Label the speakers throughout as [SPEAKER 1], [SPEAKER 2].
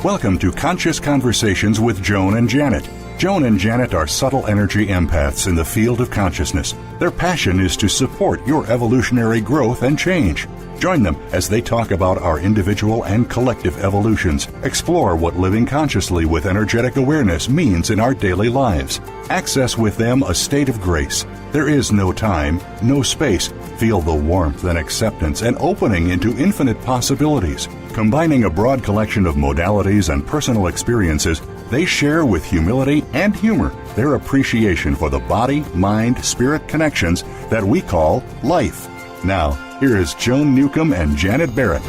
[SPEAKER 1] Welcome to Conscious Conversations with Joan and Janet. Joan and Janet are subtle energy empaths in the field of consciousness. Their passion is to support your evolutionary growth and change. Join them as they talk about our individual and collective evolutions, explore what living consciously with energetic awareness means in our daily lives. Access with them a state of grace. There is no time, no space. Feel the warmth and acceptance and opening into infinite possibilities. Combining a broad collection of modalities and personal experiences, they share with humility and humor their appreciation for the body, mind, spirit connections that we call life. Now, here is Joan Newcomb and Janet Barrett.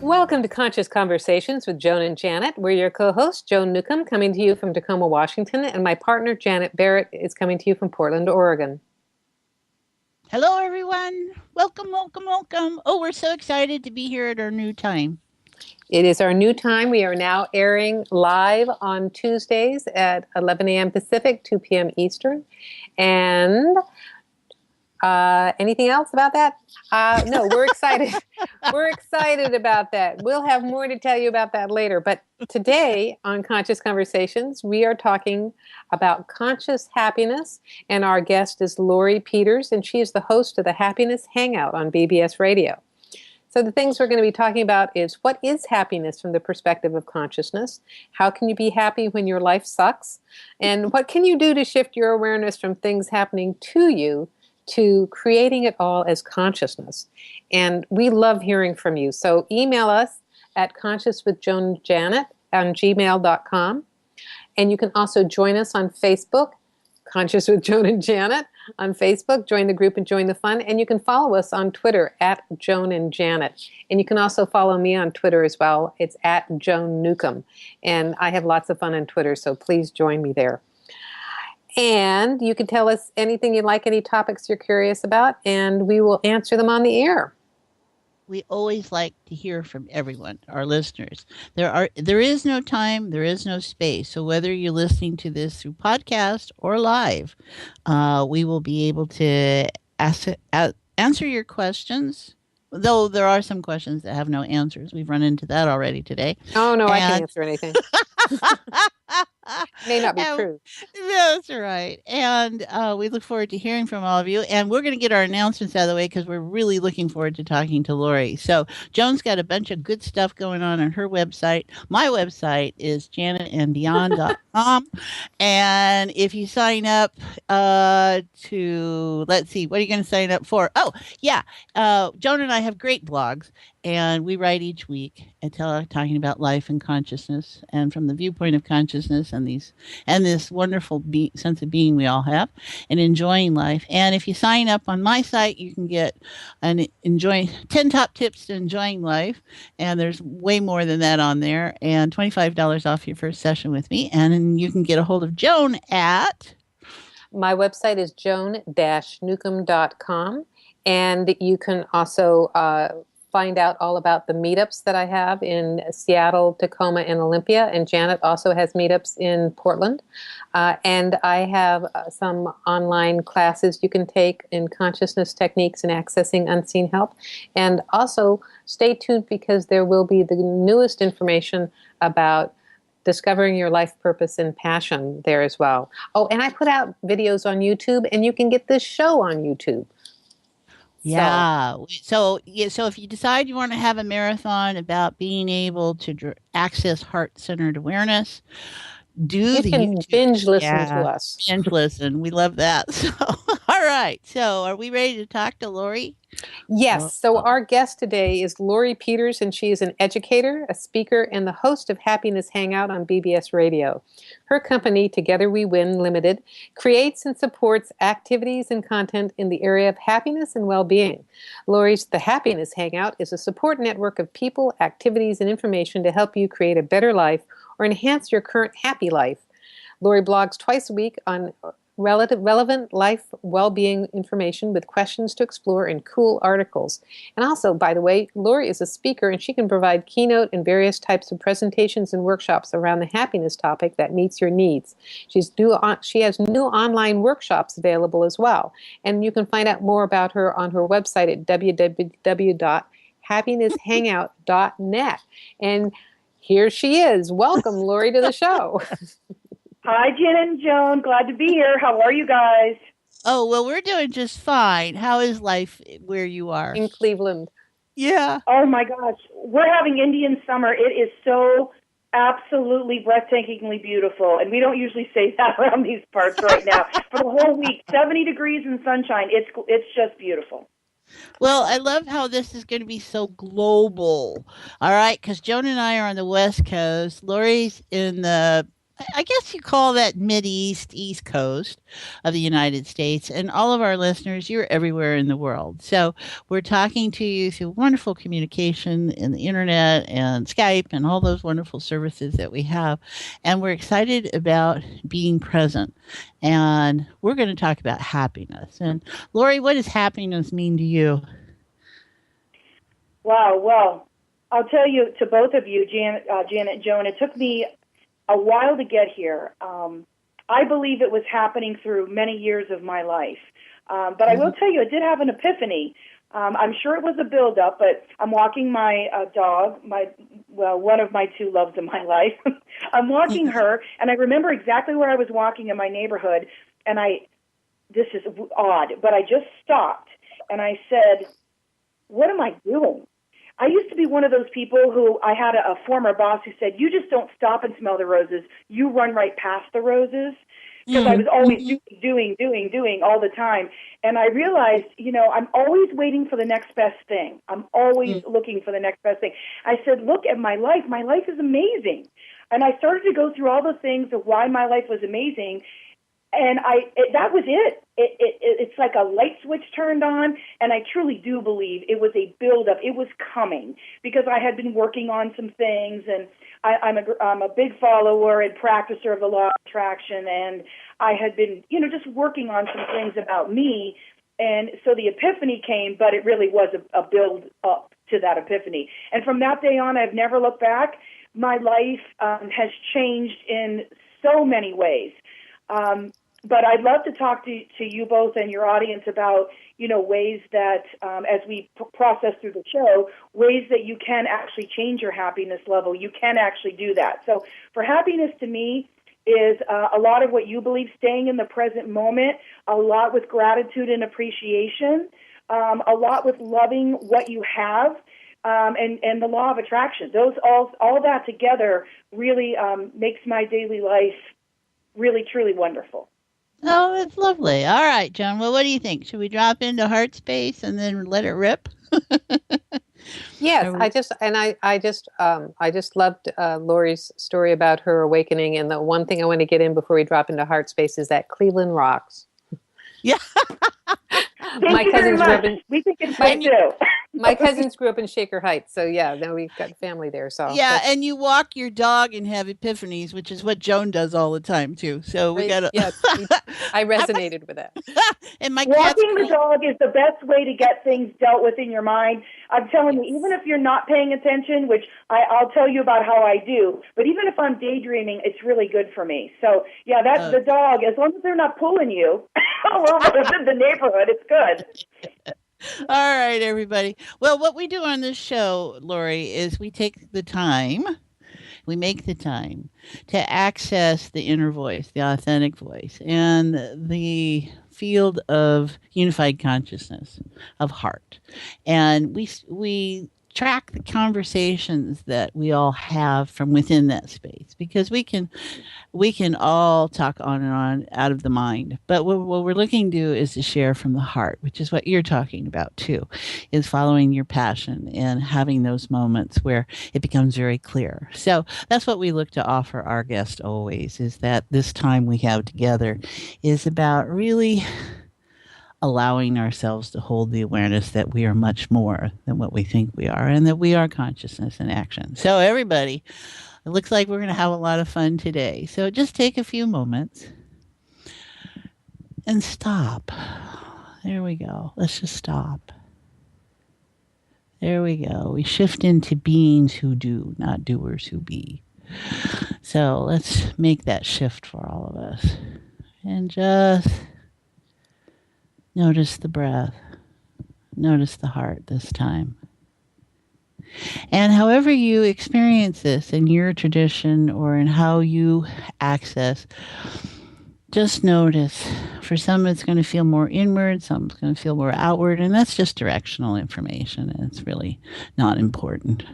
[SPEAKER 2] Welcome to Conscious Conversations with Joan and Janet. We're your co-host, Joan Newcomb, coming to you from Tacoma, Washington, and my partner, Janet Barrett, is coming to you from Portland, Oregon.
[SPEAKER 3] Hello, everyone. Welcome, welcome, welcome. Oh, we're so excited to be here at our new time.
[SPEAKER 2] It is our new time. We are now airing live on Tuesdays at 11 a.m. Pacific, 2 p.m. Eastern. And anything else about that? No, we're excited. We're excited about that. We'll have more to tell you about that later. But today on Conscious Conversations, we are talking about conscious happiness. And our guest is Lori Peters, and she is the host of the Happiness Hangout on BBS Radio. So the things we're going to be talking about is what is happiness from the perspective of consciousness? How can you be happy when your life sucks? And what can you do to shift your awareness from things happening to you to creating it all as consciousness? And we love hearing from you. So email us at consciouswithjoanjanet on gmail.com. And you can also join us on Facebook, Conscious with Joan and Janet on Facebook. Join the group and join the fun. And you can follow us on Twitter at Joan and Janet. And you can also follow me on Twitter as well. It's at Joan Newcomb. And I have lots of fun on Twitter, so please join me there. And you can tell us anything you'd like, any topics you're curious about, and we will answer them on the air.
[SPEAKER 3] We always like to hear from everyone, our listeners. There is no time, there is no space. So whether you're listening to this through podcast or live, we will be able to answer your questions. Though there are some questions that have no answers. We've run into that already today.
[SPEAKER 2] Oh, no, I can't answer anything. May not be true.
[SPEAKER 3] That's right. And we look forward to hearing from all of you. And we're going to get our announcements out of the way because we're really looking forward to talking to Lori. So Joan's got a bunch of good stuff going on her website. My website is janetanddion.com. And if you sign up to, let's see, what are you going to sign up for? Oh, yeah. Joan and I have great blogs. And we write each week talking about life and consciousness, and from the viewpoint of consciousness and this wonderful sense of being we all have, and enjoying life. And if you sign up on my site, you can get 10 top tips to enjoying life, and there's way more than that on there, and $25 off your first session with me. And you can get a hold of Joan at
[SPEAKER 2] my website is joan-newcomb.com, and you can also find out all about the meetups that I have in Seattle, Tacoma, and Olympia. And Janet also has meetups in Portland. And I have some online classes you can take in consciousness techniques and accessing unseen help. And also stay tuned because there will be the newest information about discovering your life purpose and passion there as well. Oh, and I put out videos on YouTube, and you can get this show on YouTube.
[SPEAKER 3] Yeah. So if you decide you want to have a marathon about being able to access heart-centered awareness, you can
[SPEAKER 2] binge listen to us.
[SPEAKER 3] Binge listen. We love that. So, all right. So are we ready to talk to Lori?
[SPEAKER 2] Yes. So our guest today is Lori Peters, and she is an educator, a speaker, and the host of Happiness Hangout on BBS Radio. Her company, Together We Win Limited, creates and supports activities and content in the area of happiness and well-being. Lori's The Happiness Hangout is a support network of people, activities, and information to help you create a better life or enhance your current happy life. Lori blogs twice a week on relevant life well-being information with questions to explore and cool articles. And also, by the way, Lori is a speaker and she can provide keynote and various types of presentations and workshops around the happiness topic that meets your needs. She has new online workshops available as well. And you can find out more about her on her website at www.happinesshangout.net. And here she is. Welcome, Lori, to the show.
[SPEAKER 4] Hi, Jen and Joan. Glad to be here. How are you guys?
[SPEAKER 3] Oh, well, we're doing just fine. How is life where you are?
[SPEAKER 2] In Cleveland.
[SPEAKER 3] Yeah.
[SPEAKER 4] Oh, my gosh. We're having Indian summer. It is so absolutely breathtakingly beautiful. And we don't usually say that around these parts right now. For the whole week, 70 degrees and sunshine. It's just beautiful.
[SPEAKER 3] Well, I love how this is going to be so global. All right, because Joan and I are on the West Coast. Lori's in the, I guess you call that East Coast of the United States. And all of our listeners, you're everywhere in the world. So we're talking to you through wonderful communication in the internet and Skype and all those wonderful services that we have. And we're excited about being present. And we're going to talk about happiness. And Lori, what does happiness mean to you?
[SPEAKER 4] Wow. Well, I'll tell you, to both of you, Janet and Joan, it took me a while to get here. I believe it was happening through many years of my life. But I will tell you, I did have an epiphany. I'm sure it was a build-up, but I'm walking my dog, one of my two loves in my life. I'm walking her, and I remember exactly where I was walking in my neighborhood, and this is odd, but I just stopped, and I said, what am I doing? I used to be one of those people who I had a former boss who said, you just don't stop and smell the roses. You run right past the roses. Because I was always doing all the time. And I realized, I'm always waiting for the next best thing. I'm always looking for the next best thing. I said, look at my life. My life is amazing. And I started to go through all the things of why my life was amazing. And that was it. It's like a light switch turned on, and I truly do believe it was a buildup. It was coming because I had been working on some things, and I'm a big follower and practicer of the law of attraction, and I had been, just working on some things about me, and so the epiphany came, but it really was a build up to that epiphany. And from that day on, I've never looked back. My life has changed in so many ways. But I'd love to talk to you both and your audience about, ways that, as we process through the show, ways that you can actually change your happiness level. You can actually do that. So for happiness to me is a lot of what you believe, staying in the present moment, a lot with gratitude and appreciation, a lot with loving what you have, and the law of attraction. Those all that together really makes my daily life really, truly wonderful.
[SPEAKER 3] Oh, that's lovely. All right, Joan. Well, what do you think? Should we drop into heart space and then let it rip?
[SPEAKER 2] Yes, I just loved Lori's story about her awakening. And the one thing I want to get in before we drop into heart space is that Cleveland rocks.
[SPEAKER 3] Yeah.
[SPEAKER 4] My cousins grew up in, we think it's great too.
[SPEAKER 2] My cousins grew up in Shaker Heights, so yeah, now we've got family there. So
[SPEAKER 3] yeah, and you walk your dog and have epiphanies, which is what Joan does all the time too. So we gotta.
[SPEAKER 2] Yes, I resonated with that.
[SPEAKER 3] And my
[SPEAKER 4] walking the dog is the best way to get things dealt with in your mind. I'm telling you, even if you're not paying attention, which I'll tell you about how I do, but even if I'm daydreaming, it's really good for me. So yeah, that's the dog. As long as they're not pulling you all over the neighborhood, it's good.
[SPEAKER 3] All right, everybody. Well, what we do on this show, Lori, is we make the time to access the inner voice, the authentic voice, and the field of unified consciousness of heart. And we track the conversations that we all have from within that space, because we can all talk on and on out of the mind, but what we're looking to do is to share from the heart, which is what you're talking about too, is following your passion and having those moments where it becomes very clear. So that's what we look to offer our guests always, is that this time we have together is about really allowing ourselves to hold the awareness that we are much more than what we think we are, and that we are consciousness in action. So everybody, it looks like we're going to have a lot of fun today. So just take a few moments. And stop. There we go. Let's just stop. There we go. We shift into beings who do, not doers who be. So let's make that shift for all of us. And just notice the breath. Notice the heart this time. And however you experience this in your tradition or in how you access, just notice. For some, it's going to feel more inward, some it's going to feel more outward, and that's just directional information, and it's really not important.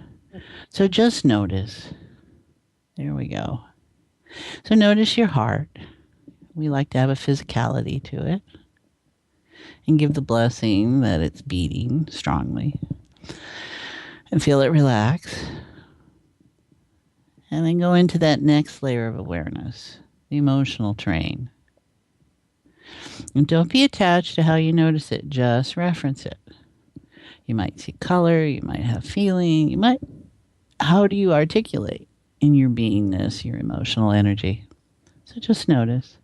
[SPEAKER 3] So just notice. There we go. So notice your heart. We like to have a physicality to it. And give the blessing that it's beating strongly. And feel it relax. And then go into that next layer of awareness, the emotional train. And don't be attached to how you notice it. Just reference it. You might see color. You might have feeling. How do you articulate in your beingness, your emotional energy? So just notice.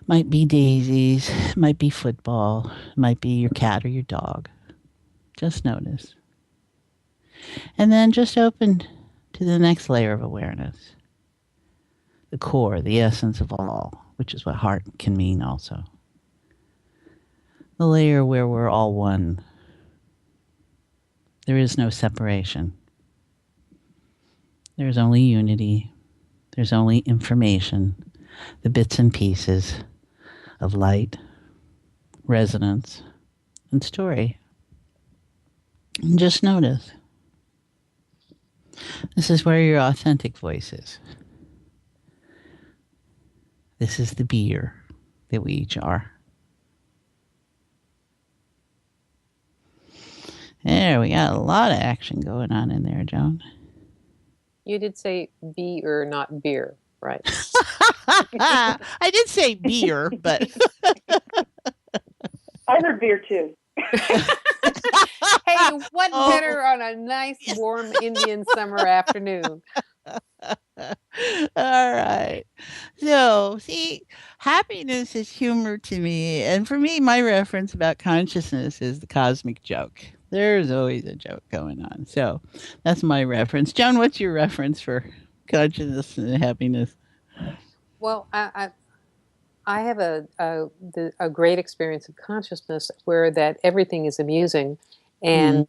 [SPEAKER 3] Might be daisies, might be football, might be your cat or your dog. Just notice. And then just open to the next layer of awareness. The core, the essence of all, which is what heart can mean also. The layer where we're all one. There is no separation. There's only unity. There's only information, the bits and pieces of light, resonance, and story. And just notice. This is where your authentic voice is. This is the beer that we each are. There, we got a lot of action going on in there, Joan.
[SPEAKER 2] You did say beer, not beer, right?
[SPEAKER 3] I did say beer, but...
[SPEAKER 4] I heard beer too.
[SPEAKER 2] Hey, what better on a nice, warm Indian summer afternoon?
[SPEAKER 3] All right. So, see, happiness is humor to me. And for me, my reference about consciousness is the cosmic joke. There's always a joke going on. So that's my reference. Joan, what's your reference for consciousness and happiness?
[SPEAKER 2] Well, I have a great experience of consciousness where that everything is amusing, and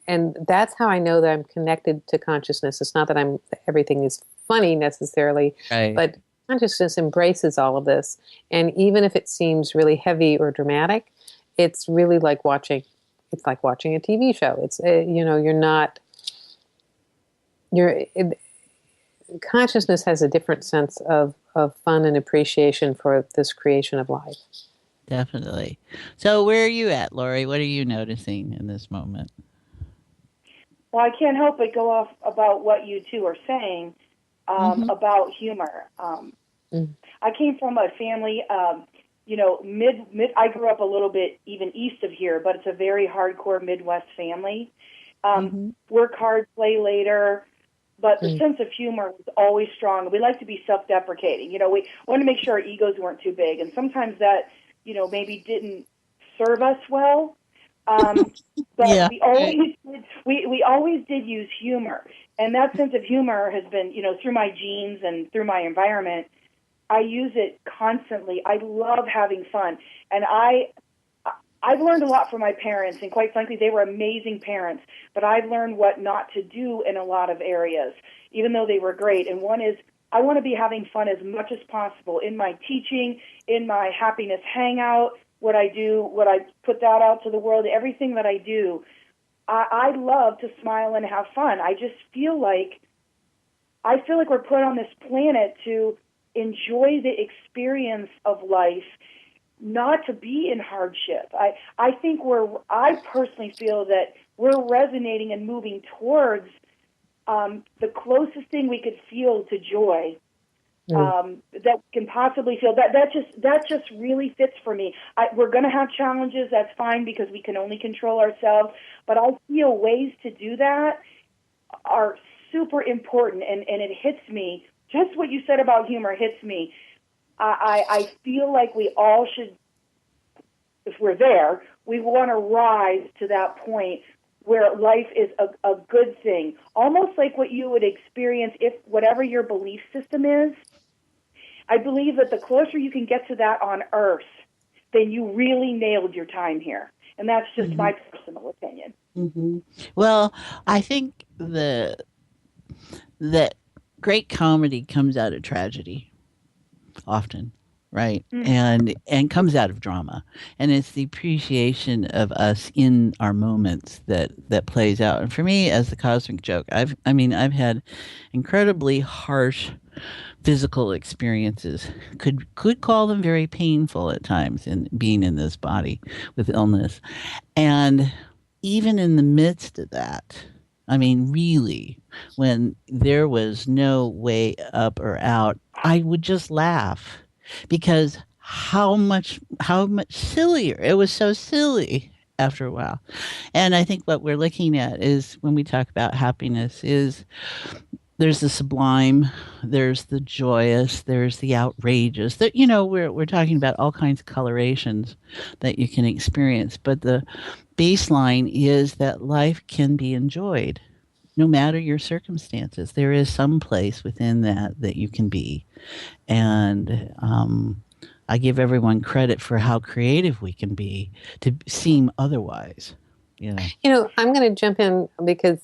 [SPEAKER 2] and that's how I know that I'm connected to consciousness. It's not that everything is funny necessarily,
[SPEAKER 3] Right.
[SPEAKER 2] but consciousness embraces all of this. And even if it seems really heavy or dramatic, it's really like watching. It's like watching a TV show. It's consciousness has a different sense of fun and appreciation for this creation of life.
[SPEAKER 3] Definitely. So where are you at, Lori? What are you noticing in this moment?
[SPEAKER 4] Well, I can't help but go off about what you two are saying about humor. I came from a family, I grew up a little bit even east of here, but it's a very hardcore Midwest family. Work hard, play later, but the sense of humor was always strong. We like to be self-deprecating. We wanted to make sure our egos weren't too big, and sometimes that, maybe didn't serve us well. But
[SPEAKER 3] Yeah.
[SPEAKER 4] we always did use humor, and that sense of humor has been, through my genes and through my environment. I use it constantly. I love having fun, and I've learned a lot from my parents, and quite frankly, they were amazing parents. But I've learned what not to do in a lot of areas, even though they were great. And one is I want to be having fun as much as possible in my teaching, in my Happiness Hangout. What I do, what I put that out to the world, everything that I do, I love to smile and have fun. I just feel like we're put on this planet to enjoy the experience of life, not to be in hardship. I personally feel that we're resonating and moving towards the closest thing we could feel to joy. That we can possibly feel. That just really fits for me. We're going to have challenges. That's fine because we can only control ourselves. But I feel ways to do that are super important, and it hits me. Just what you said about humor hits me. I feel like we all should, if we're there, we want to rise to that point where life is a good thing, almost like what you would experience if whatever your belief system is. I believe that the closer you can get to that on Earth, then you really nailed your time here. And that's just my personal opinion.
[SPEAKER 3] Mm-hmm. Well, I think that great comedy comes out of tragedy often, right? And comes out of drama, and it's the appreciation of us in our moments that plays out. And for me, as the cosmic joke, I've had incredibly harsh physical experiences, could call them very painful at times, in being in this body with illness. And even in the midst of that, really, when there was no way up or out, I would just laugh, because how much sillier it was. So silly after a while. And I think what we're looking at is, when we talk about happiness, is there's the sublime, there's the joyous, there's the outrageous. That, we're talking about all kinds of colorations that you can experience, but the baseline is that life can be enjoyed no matter your circumstances. There is some place within that you can be. And I give everyone credit for how creative we can be to seem otherwise.
[SPEAKER 2] I'm going to jump in because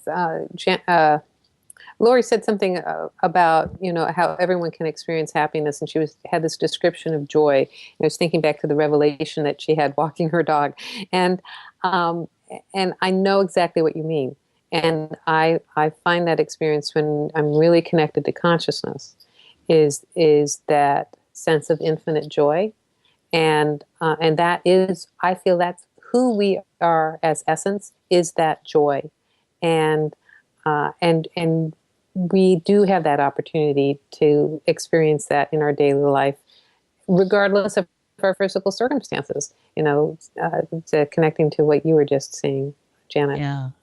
[SPEAKER 2] Lori said something about, how everyone can experience happiness, and she had this description of joy. I was thinking back to the revelation that she had walking her dog, and I know exactly what you mean. And I find that experience when I'm really connected to consciousness is that sense of infinite joy, and that is, I feel that's who we are as essence, is that joy, and we do have that opportunity to experience that in our daily life, regardless of our physical circumstances. Connecting to what you were just saying, Janet.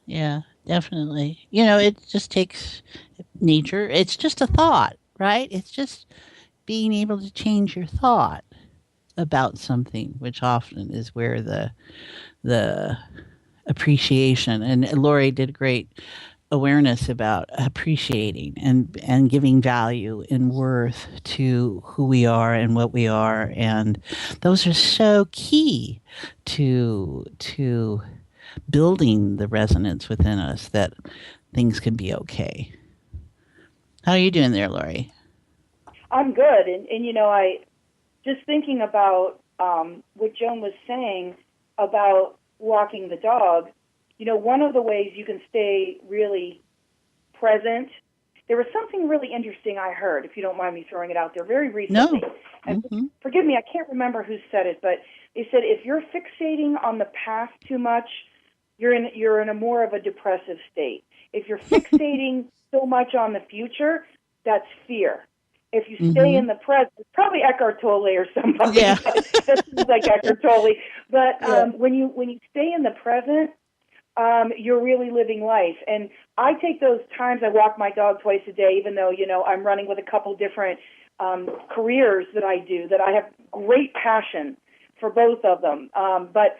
[SPEAKER 3] Yeah, definitely. It just takes nature. It's just a thought, right? It's just being able to change your thought about something, which often is where the appreciation, and Lori did great awareness about appreciating and giving value and worth to who we are and what we are, and those are so key to building the resonance within us that things can be okay. How are you doing there, Lori?
[SPEAKER 4] I'm good, and I just thinking about what Joan was saying about walking the dog. One of the ways you can stay really present, there was something really interesting I heard, if you don't mind me throwing it out there, very recently.
[SPEAKER 3] No.
[SPEAKER 4] And forgive me, I can't remember who said it, but they said if you're fixating on the past too much, you're in a more of a depressive state. If you're fixating so much on the future, that's fear. If you stay in the present, it's probably Eckhart Tolle or somebody.
[SPEAKER 3] Yeah.
[SPEAKER 4] That seems like Eckhart Tolle. But when you stay in the present, you're really living life. And I take those times, I walk my dog twice a day, even though, I'm running with a couple different careers that I do, that I have great passion for both of them. But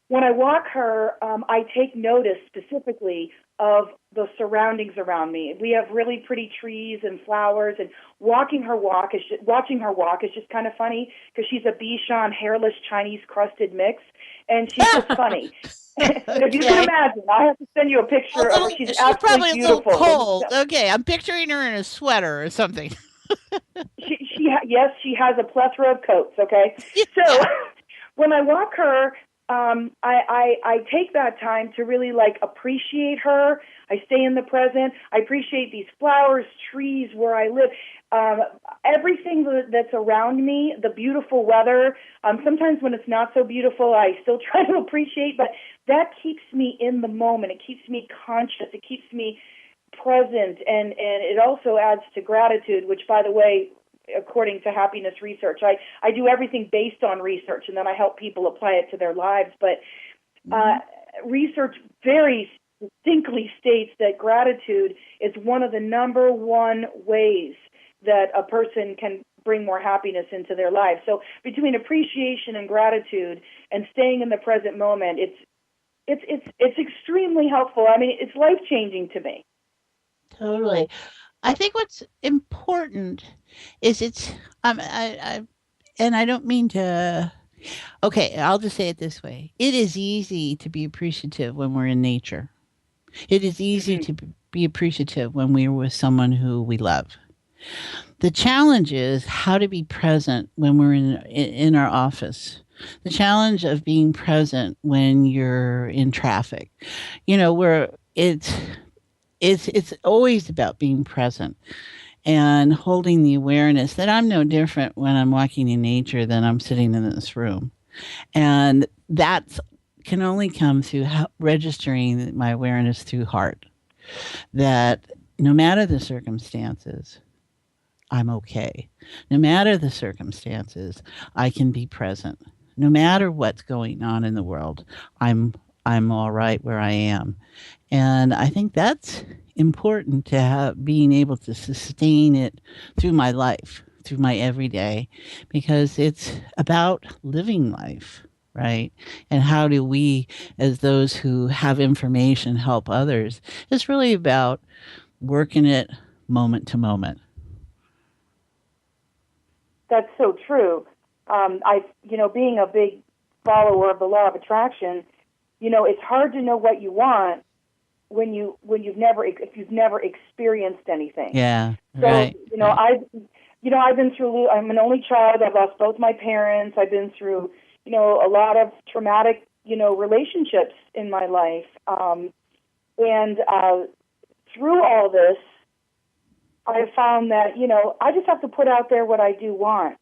[SPEAKER 4] when I walk her, I take notice specifically of the surroundings around me. We have really pretty trees and flowers, and watching her walk is just kind of funny, because she's a Bichon hairless Chinese crusted mix, and she's just funny. If you can imagine, I have to send you a picture of her. She's absolutely
[SPEAKER 3] probably
[SPEAKER 4] beautiful.
[SPEAKER 3] A little cold. Okay, I'm picturing her in a sweater or something.
[SPEAKER 4] Yes, she has a plethora of coats. Okay, so when I walk her, I take that time to really appreciate her. I stay in the present. I appreciate these flowers, trees, where I live, everything that's around me, the beautiful weather. Sometimes when it's not so beautiful, I still try to appreciate, but that keeps me in the moment. It keeps me conscious. It keeps me present, and it also adds to gratitude, which, by the way, according to happiness research, I do everything based on research, and then I help people apply it to their lives. But research very distinctly states that gratitude is one of the number one ways that a person can bring more happiness into their lives. So between appreciation and gratitude and staying in the present moment, it's extremely helpful. I mean, it's life-changing to me.
[SPEAKER 3] Totally. I think what's important is and I don't mean to, okay, I'll just say it this way. It is easy to be appreciative when we're in nature. It is easy to be appreciative when we're with someone who we love. The challenge is how to be present when we're in our office. The challenge of being present when you're in traffic. Where it's always about being present and holding the awareness that I'm no different when I'm walking in nature than I'm sitting in this room. And that can only come through registering my awareness through heart, that no matter the circumstances, I'm okay. No matter the circumstances, I can be present. No matter what's going on in the world, I'm all right where I am. And I think that's important to have, being able to sustain it through my life, through my everyday, because it's about living life, right? And how do we, as those who have information, help others? It's really about working it moment to moment.
[SPEAKER 4] That's so true. Being a big follower of the law of attraction, it's hard to know what you want when you've never experienced anything.
[SPEAKER 3] Yeah.
[SPEAKER 4] So,
[SPEAKER 3] right.
[SPEAKER 4] I've been through. I'm an only child. I've lost both my parents. I've been through, a lot of traumatic, relationships in my life. And through all this, I found that, I just have to put out there what I do want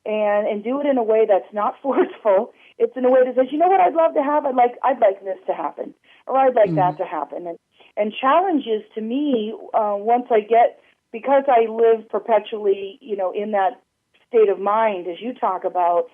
[SPEAKER 4] and do it in a way that's not forceful. It's in a way that says, you know what I'd love to have? I'd like this to happen, or I'd like that to happen. And challenges to me, once I get, because I live perpetually, in that state of mind, as you talk about,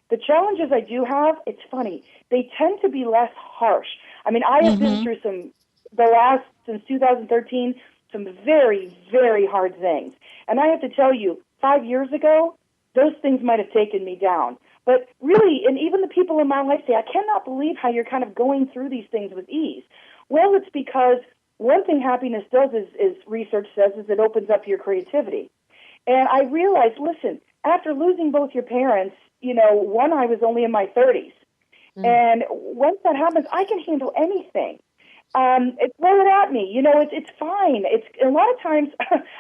[SPEAKER 4] the challenges I do have, it's funny, they tend to be less harsh. I mean, I have been through since 2013, some very, very hard things. And I have to tell you, 5 years ago, those things might have taken me down. But really, and even the people in my life say, I cannot believe how you're kind of going through these things with ease. Well, it's because one thing happiness does is research says, is it opens up your creativity. And I realized, listen, after losing both your parents, one, I was only in my 30s. And once that happens, I can handle anything. Throw it at me. It's fine. It's a lot of times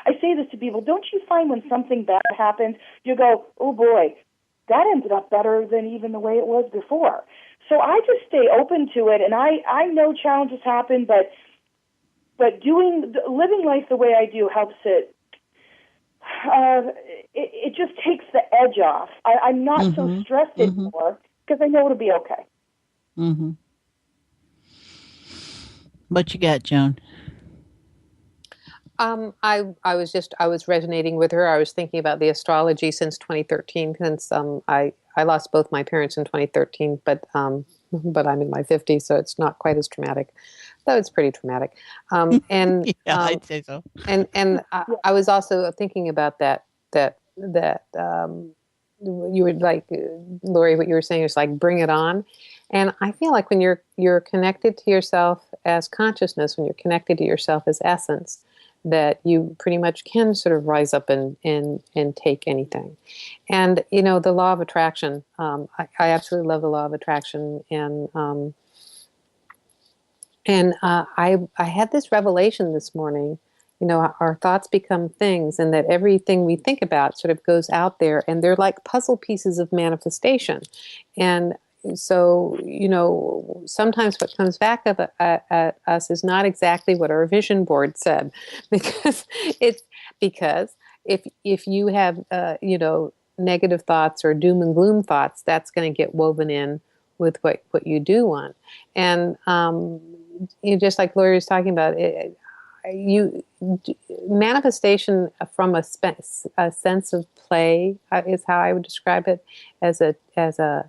[SPEAKER 4] I say this to people. Don't you find when something bad happens, you go, oh boy, that ended up better than even the way it was before. So I just stay open to it, and I know challenges happen, but living life the way I do helps it. It just takes the edge off. I'm not so stressed anymore because I know it'll be okay.
[SPEAKER 3] Mm-hmm. What you got, Joan?
[SPEAKER 2] I was resonating with her. I was thinking about the astrology since 2013, since I lost both my parents in 2013, but I'm in my 50s, so it's not quite as traumatic, though it's pretty traumatic. And
[SPEAKER 3] yeah, I'd say so.
[SPEAKER 2] And I was also thinking about that you were like, Lori, what you were saying is like, bring it on. And I feel like when you're connected to yourself as consciousness, when you're connected to yourself as essence, that you pretty much can sort of rise up and take anything. And, the law of attraction, I absolutely love the law of attraction. And I had this revelation this morning, our thoughts become things, and that everything we think about sort of goes out there, and they're like puzzle pieces of manifestation. And so, sometimes what comes back at us is not exactly what our vision board said, because if you have, negative thoughts or doom and gloom thoughts, that's going to get woven in with what you do want. And, just like Lori was talking about, manifestation from a sense of play is how I would describe it, as a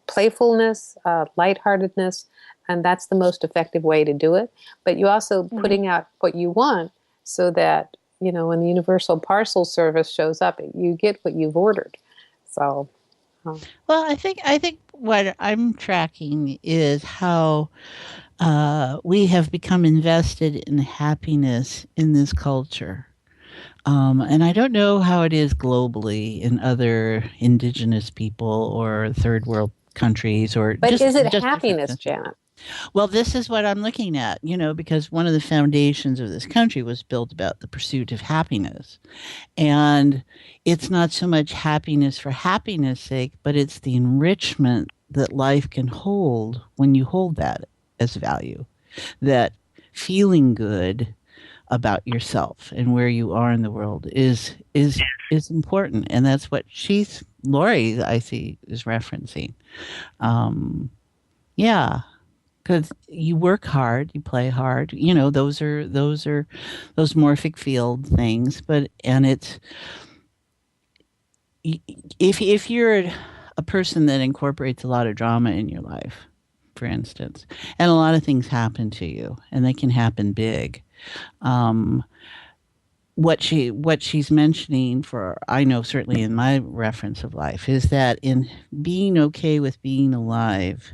[SPEAKER 2] playfulness, lightheartedness, and that's the most effective way to do it. But you also putting out what you want, so that when the universal parcel service shows up, you get what you've ordered. So,
[SPEAKER 3] well, I think what I'm tracking is how we have become invested in happiness in this culture. And I don't know how it is globally in other indigenous people or third world countries, or
[SPEAKER 2] but
[SPEAKER 3] just,
[SPEAKER 2] is it
[SPEAKER 3] just
[SPEAKER 2] happiness, Janet?
[SPEAKER 3] Well, this is what I'm looking at, because one of the foundations of this country was built about the pursuit of happiness. And it's not so much happiness for happiness' sake, but it's the enrichment that life can hold when you hold that as value. That feeling good about yourself and where you are in the world is important. And that's what Lori, I see, is referencing. Yeah. Because you work hard, you play hard, those are those morphic field things. And it's, if you're a person that incorporates a lot of drama in your life, for instance, and a lot of things happen to you, and they can happen big. What she's mentioning, I know certainly in my reference of life, is that in being okay with being alive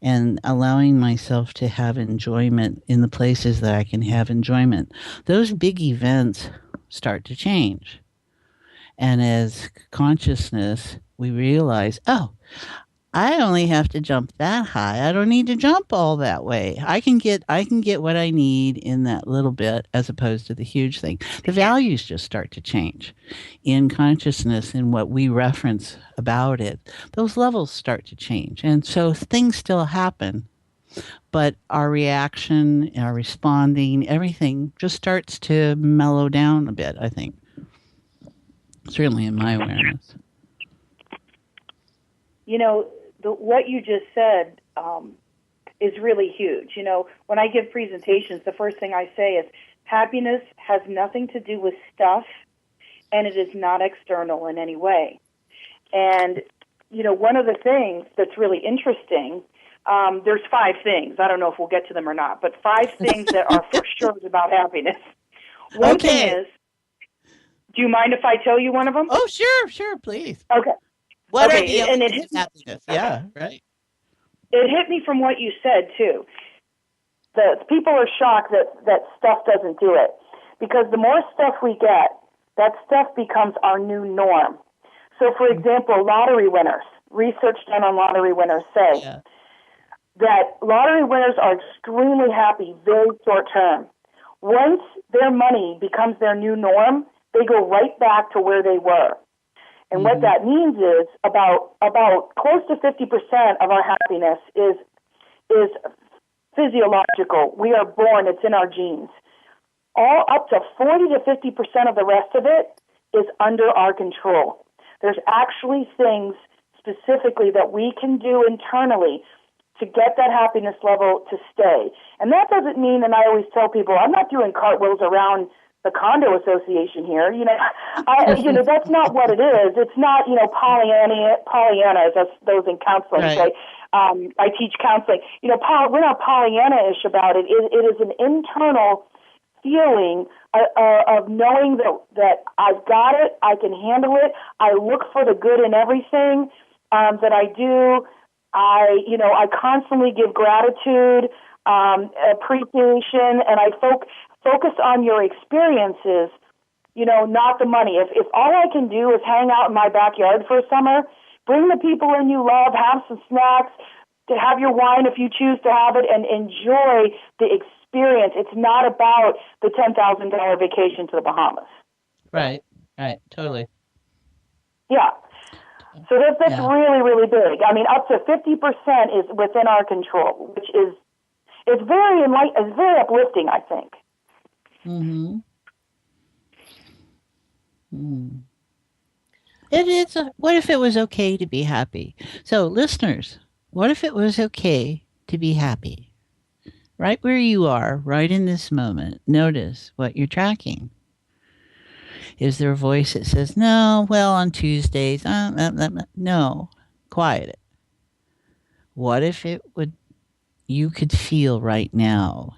[SPEAKER 3] and allowing myself to have enjoyment in the places that I can have enjoyment, those big events start to change. And as consciousness, we realize, oh, I only have to jump that high. I don't need to jump all that way. I can get what I need in that little bit, as opposed to the huge thing. The values just start to change in consciousness, and what we reference about it. Those levels start to change. And so things still happen, but our reaction, our responding, everything just starts to mellow down a bit, I think. Certainly in my awareness.
[SPEAKER 4] What you just said is really huge. When I give presentations, the first thing I say is happiness has nothing to do with stuff, and it is not external in any way. And, one of the things that's really interesting, there's 5 things. I don't know if we'll get to them or not, but 5 things that are for sure about happiness. One thing is, do you mind if I tell you one of them?
[SPEAKER 3] Oh, sure, please.
[SPEAKER 4] Okay.
[SPEAKER 3] What are
[SPEAKER 4] the
[SPEAKER 3] elements of happiness? Yeah, right.
[SPEAKER 4] It hit me from what you said, too. The people are shocked that stuff doesn't do it. Because the more stuff we get, that stuff becomes our new norm. So, for example, lottery winners, research done on lottery winners say that lottery winners are extremely happy very short term. Once their money becomes their new norm, they go right back to where they were. And what that means is about close to 50% of our happiness is physiological. We are born; it's in our genes. All up to 40 to 50% of the rest of it is under our control. There's actually things specifically that we can do internally to get that happiness level to stay. And that doesn't mean, and I always tell people, I'm not doing cartwheels around the condo association here. That's not what it is. It's not, Pollyanna, as those in counseling say. I teach counseling. We're not Pollyanna-ish about it. It is an internal feeling of knowing that I've got it, I can handle it. I look for the good in everything that I do. I constantly give gratitude, appreciation, and I focus on your experiences, not the money. If all I can do is hang out in my backyard for a summer, bring the people in you love, have some snacks, to have your wine if you choose to have it, and enjoy the experience. It's not about the $10,000 vacation to the Bahamas.
[SPEAKER 3] Right, totally.
[SPEAKER 4] Yeah. So that's really, really big. I mean, up to 50% is within our control, which is very it's very uplifting, I think.
[SPEAKER 3] Mm-hmm. It is. What if it was okay to be happy? So, listeners, what if it was okay to be happy? Right where you are, right in this moment, notice what you're tracking. Is there a voice that says, no, well, on Tuesdays, no, quiet it. What if you could feel right now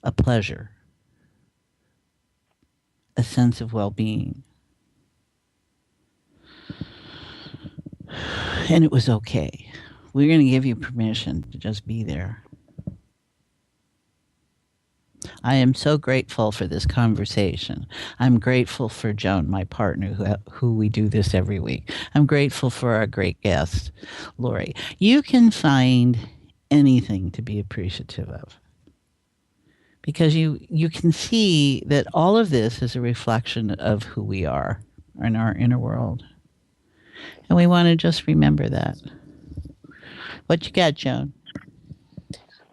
[SPEAKER 3] a pleasure, a sense of well-being. And it was okay. We're going to give you permission to just be there. I am so grateful for this conversation. I'm grateful for Joan, my partner, who we do this every week. I'm grateful for our great guest, Lori. You can find anything to be appreciative of, because you can see that all of this is a reflection of who we are in our inner world. And we want to just remember that. What you got, Joan?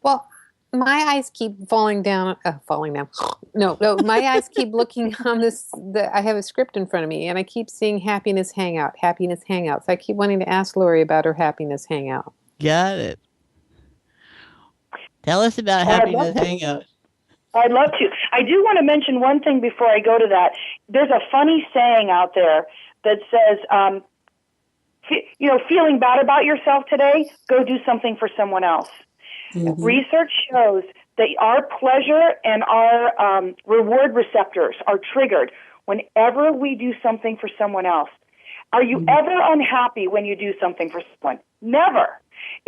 [SPEAKER 2] Well, my eyes keep falling down. No, my eyes keep looking on this. I have a script in front of me, and I keep seeing Happiness Hangout. So I keep wanting to ask Lori about her Happiness Hangout.
[SPEAKER 3] Got it. Tell us about Happiness Hangout.
[SPEAKER 4] I'd love to. I do want to mention one thing before I go to that. There's a funny saying out there that says, feeling bad about yourself today, go do something for someone else. Mm-hmm. Research shows that our pleasure and our reward receptors are triggered whenever we do something for someone else. Are you ever unhappy when you do something for someone? Never.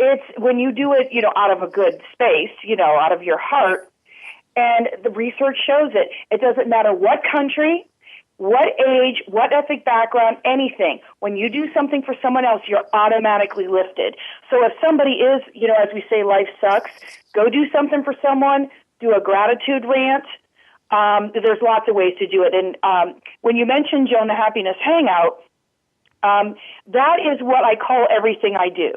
[SPEAKER 4] It's when you do it, out of a good space, out of your heart. And the research shows it. It doesn't matter what country, what age, what ethnic background, anything. When you do something for someone else, you're automatically lifted. So if somebody is, as we say, life sucks, go do something for someone, do a gratitude rant. There's lots of ways to do it. And when you mentioned, Joan, the Happiness Hangout, that is what I call everything I do.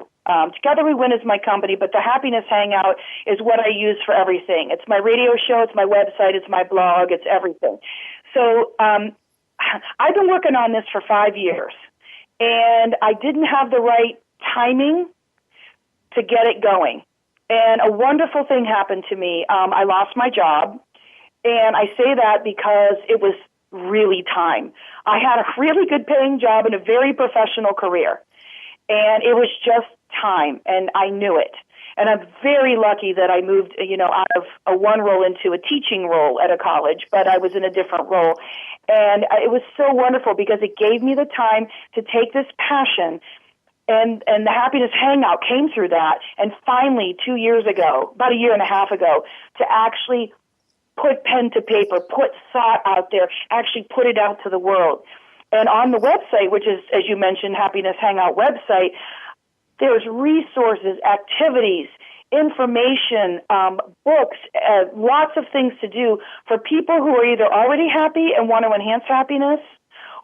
[SPEAKER 4] Together We Win is my company, but the Happiness Hangout is what I use for everything. It's my radio show, it's my website, it's my blog, it's everything. So I've been working on this for 5 years, and I didn't have the right timing to get it going. And a wonderful thing happened to me. I lost my job, and I say that because it was really time. I had a really good paying job and a very professional career, and it was just time, and I knew it. And I'm very lucky that I moved, out of a one role into a teaching role at a college, but I was in a different role. And it was so wonderful because it gave me the time to take this passion, and the Happiness Hangout came through that. And finally, 2 years ago, about a year and a half ago, to actually put pen to paper, put thought out there, actually put it out to the world. And on the website, which is, as you mentioned, Happiness Hangout website, there's resources, activities, information, books, lots of things to do for people who are either already happy and want to enhance happiness,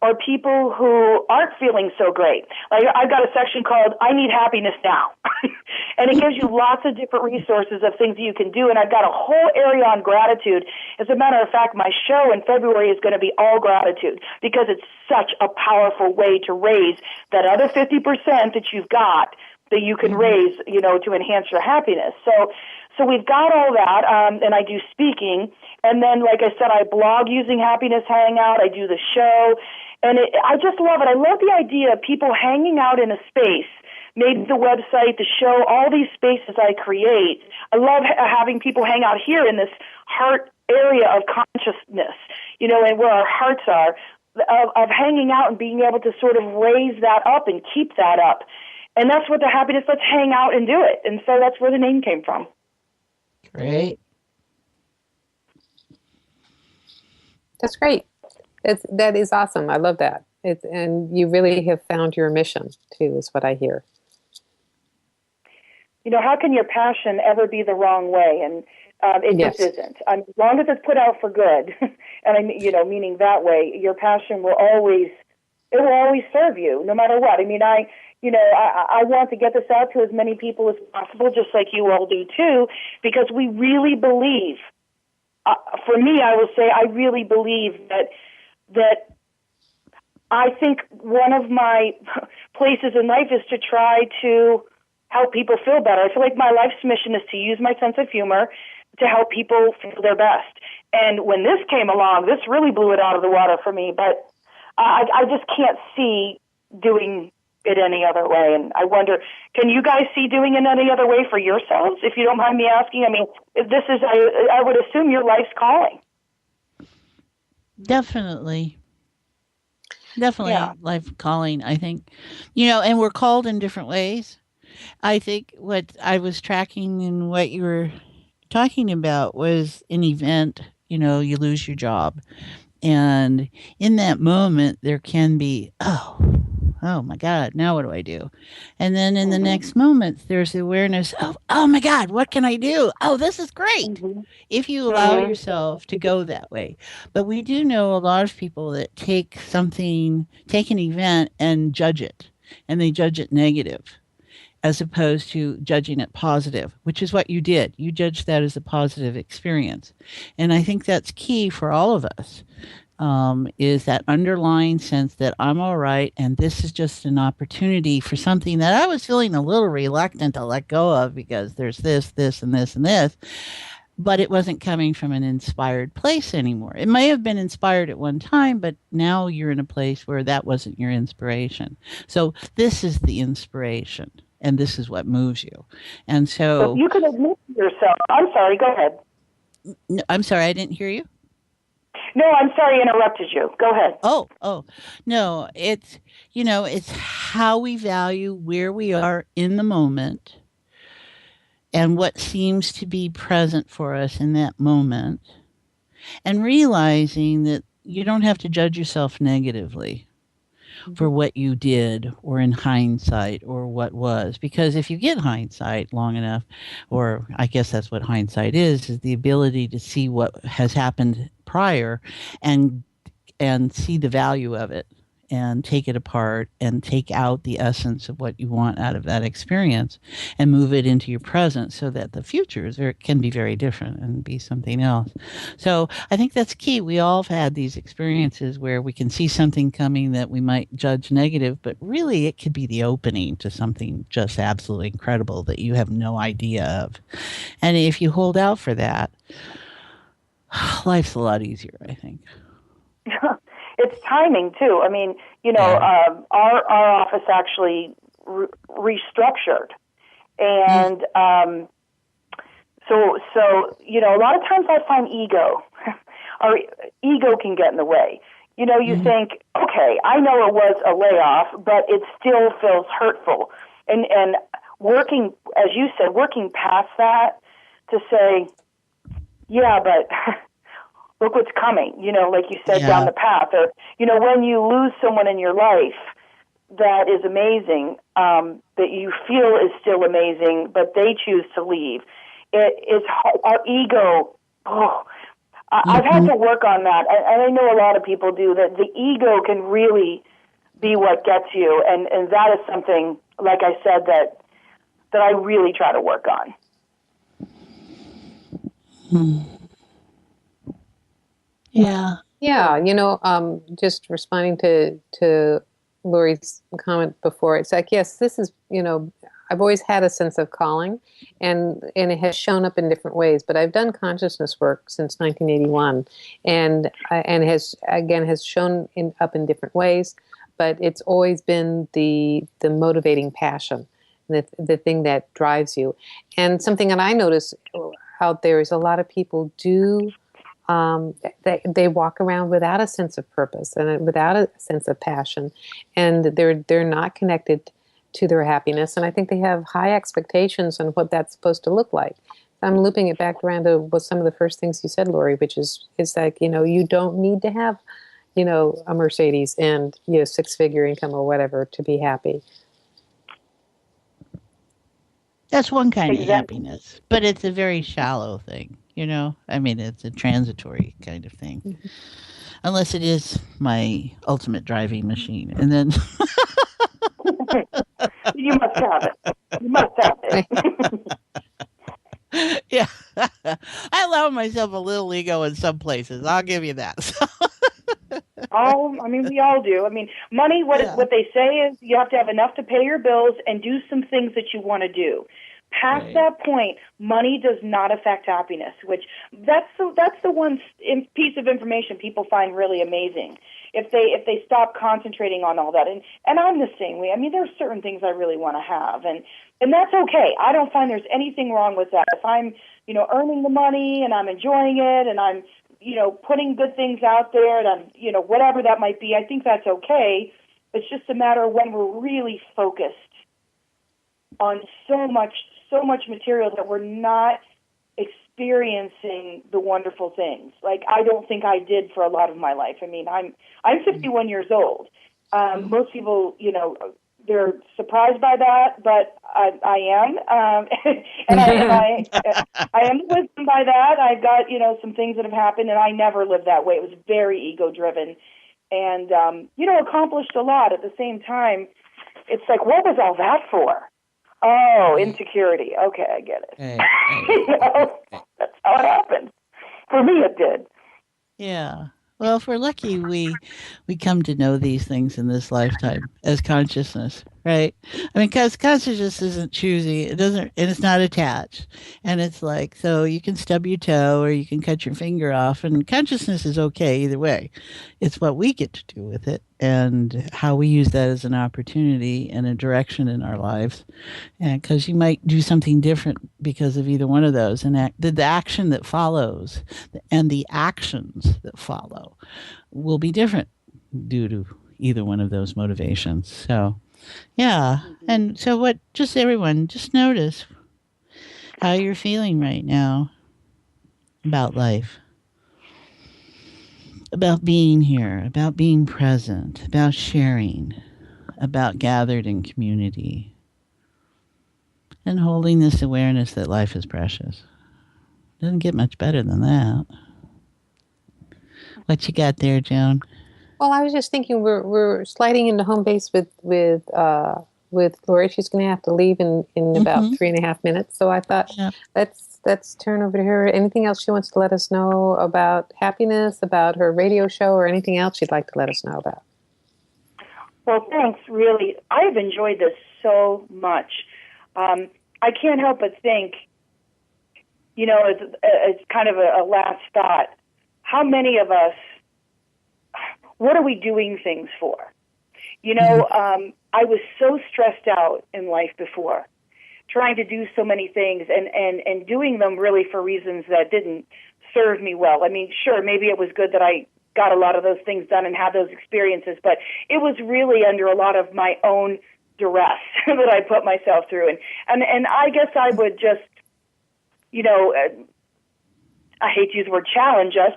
[SPEAKER 4] or people who aren't feeling so great. Like I've got a section called I Need Happiness Now. And it gives you lots of different resources of things you can do. And I've got a whole area on gratitude. As a matter of fact, my show in February is going to be all gratitude because it's such a powerful way to raise that other 50% that you've got that you can raise, to enhance your happiness. So we've got all that, and I do speaking. And then, like I said, I blog using Happiness Hangout. I do the show. And I just love it. I love the idea of people hanging out in a space, maybe the website, the show, all these spaces I create. I love having people hang out here in this heart area of consciousness, and where our hearts are, of hanging out and being able to sort of raise that up and keep that up. And that's what the happiness, let's hang out and do it. And so that's where the name came from.
[SPEAKER 3] Great.
[SPEAKER 2] That's great. That is awesome. I love that. And you really have found your mission, too, is what I hear.
[SPEAKER 4] How can your passion ever be the wrong way? And it
[SPEAKER 2] Yes.
[SPEAKER 4] just isn't. As long as it's put out for good, and meaning that way, your passion will always serve you, no matter what. I mean, I want to get this out to as many people as possible, just like you all do too, because we really believe. For me, I will say I really believe that I think one of my places in life is to try to help people feel better. I feel like my life's mission is to use my sense of humor to help people feel their best. And when this came along, this really blew it out of the water for me. But I just can't see doing it any other way. And I wonder, can you guys see doing it any other way for yourselves? If you don't mind me asking, I mean, if this is, I would assume your life's calling.
[SPEAKER 3] Definitely.
[SPEAKER 4] Yeah.
[SPEAKER 3] Life calling, I think. And we're called in different ways. I think what I was tracking and what you were talking about was an event, you lose your job. And in that moment, there can be, oh my God, now what do I do? And then in the next moment, there's the awareness of, oh my God, what can I do? Oh, this is great. If you allow yourself to go that way. But we do know a lot of people that take an event and judge it, and they judge it negative as opposed to judging it positive, which is what you did. You judged that as a positive experience. And I think that's key for all of us, is that underlying sense that I'm all right, and this is just an opportunity for something that I was feeling a little reluctant to let go of because there's this, this, and this, and this. But it wasn't coming from an inspired place anymore. It may have been inspired at one time, but now you're in a place where that wasn't your inspiration. So this is the inspiration, and this is what moves you. And so
[SPEAKER 4] you can admit to yourself. I'm sorry, go ahead.
[SPEAKER 3] I'm sorry, I didn't hear you.
[SPEAKER 4] No, I'm sorry I interrupted you. Go ahead.
[SPEAKER 3] Oh, no, it's how we value where we are in the moment and what seems to be present for us in that moment, and realizing that you don't have to judge yourself negatively for what you did or in hindsight or what was. Because if you get hindsight long enough, or I guess that's what hindsight is the ability to see what has happened prior and see the value of it and take it apart and take out the essence of what you want out of that experience and move it into your present so that the future can be very different and be something else. So I think that's key. We all have had these experiences where we can see something coming that we might judge negative, but really it could be the opening to something just absolutely incredible that you have no idea of. And if you hold out for that, life's a lot easier, I think.
[SPEAKER 4] It's timing too. I mean, our office actually restructured, and so a lot of times I find our ego can get in the way. You think, okay, I know it was a layoff, but it still feels hurtful, and working, as you said, working past that to say, yeah, but. Look what's coming, like you said, down the path. Or, when you lose someone in your life that is amazing, that you feel is still amazing, but they choose to leave. It's our ego. I've had to work on that. And I know a lot of people do that. The ego can really be what gets you. And that is something, like I said, that I really try to work on.
[SPEAKER 3] Yeah.
[SPEAKER 2] Yeah. Just responding to Lori's comment before, it's like, yes, this is, I've always had a sense of calling, and it has shown up in different ways, but I've done consciousness work since 1981 and has shown up in different ways, but it's always been the motivating passion, the thing that drives you. And something that I notice out there is a lot of people do they walk around without a sense of purpose and without a sense of passion, and they're not connected to their happiness. And I think they have high expectations on what that's supposed to look like. I'm looping it back around to what some of the first things you said, Lori, which is like, you don't need to have, a Mercedes and, 6-figure income or whatever to be happy.
[SPEAKER 3] That's one kind of happiness, but it's a very shallow thing, I mean, it's a transitory kind of thing, unless it is my ultimate driving machine. And then
[SPEAKER 4] you must have it.
[SPEAKER 3] Yeah. I allow myself a little ego in some places. I'll give you that.
[SPEAKER 4] I mean, we all do. I mean, money, what they say is you have to have enough to pay your bills and do some things that you want to do. Past that point, money does not affect happiness, which that's the one piece of information people find really amazing. If they stop concentrating on all that, and I'm the same way. I mean, there are certain things I really want to have, and that's okay. I don't find there's anything wrong with that. If I'm earning the money and I'm enjoying it and I'm putting good things out there, and, whatever that might be, I think that's okay. It's just a matter of when we're really focused on so much material that we're not experiencing the wonderful things. Like, I don't think I did for a lot of my life. I mean, I'm 51 years old. Most people, they're surprised by that, but I am, and I am wisdom by that. I've got some things that have happened, and I never lived that way. It was very ego driven, and accomplished a lot. At the same time, it's like, what was all that for? Oh, insecurity. Okay, I get it. That's how it happened. For me, it did.
[SPEAKER 3] Yeah. Well, if we're lucky, we come to know these things in this lifetime as consciousness, right? I mean, because consciousness isn't choosy. It doesn't, and it's not attached. And it's like, so you can stub your toe or you can cut your finger off, and consciousness is okay either way. It's what we get to do with it and how we use that as an opportunity and a direction in our lives. And because you might do something different because of either one of those, and the action that follows and the actions that follow will be different due to either one of those motivations. So, yeah. And so everyone, just notice how you're feeling right now about life, about being here, about being present, about sharing, about gathered in community, and holding this awareness that life is precious. Doesn't get much better than that. What you got there, Joan?
[SPEAKER 2] Well, I was just thinking we're sliding into home base with Lori. She's going to have to leave in about 3.5 minutes. So I thought let's turn over to her. Anything else she wants to let us know about happiness, about her radio show, or anything else she'd like to let us know about?
[SPEAKER 4] Well, thanks. Really, I've enjoyed this so much. I can't help but think, it's kind of a last thought. How many of us, what are we doing things for? I was so stressed out in life before, trying to do so many things and doing them really for reasons that didn't serve me well. I mean, sure, maybe it was good that I got a lot of those things done and had those experiences, but it was really under a lot of my own duress that I put myself through. And I guess I would just, I hate to use the word challenge us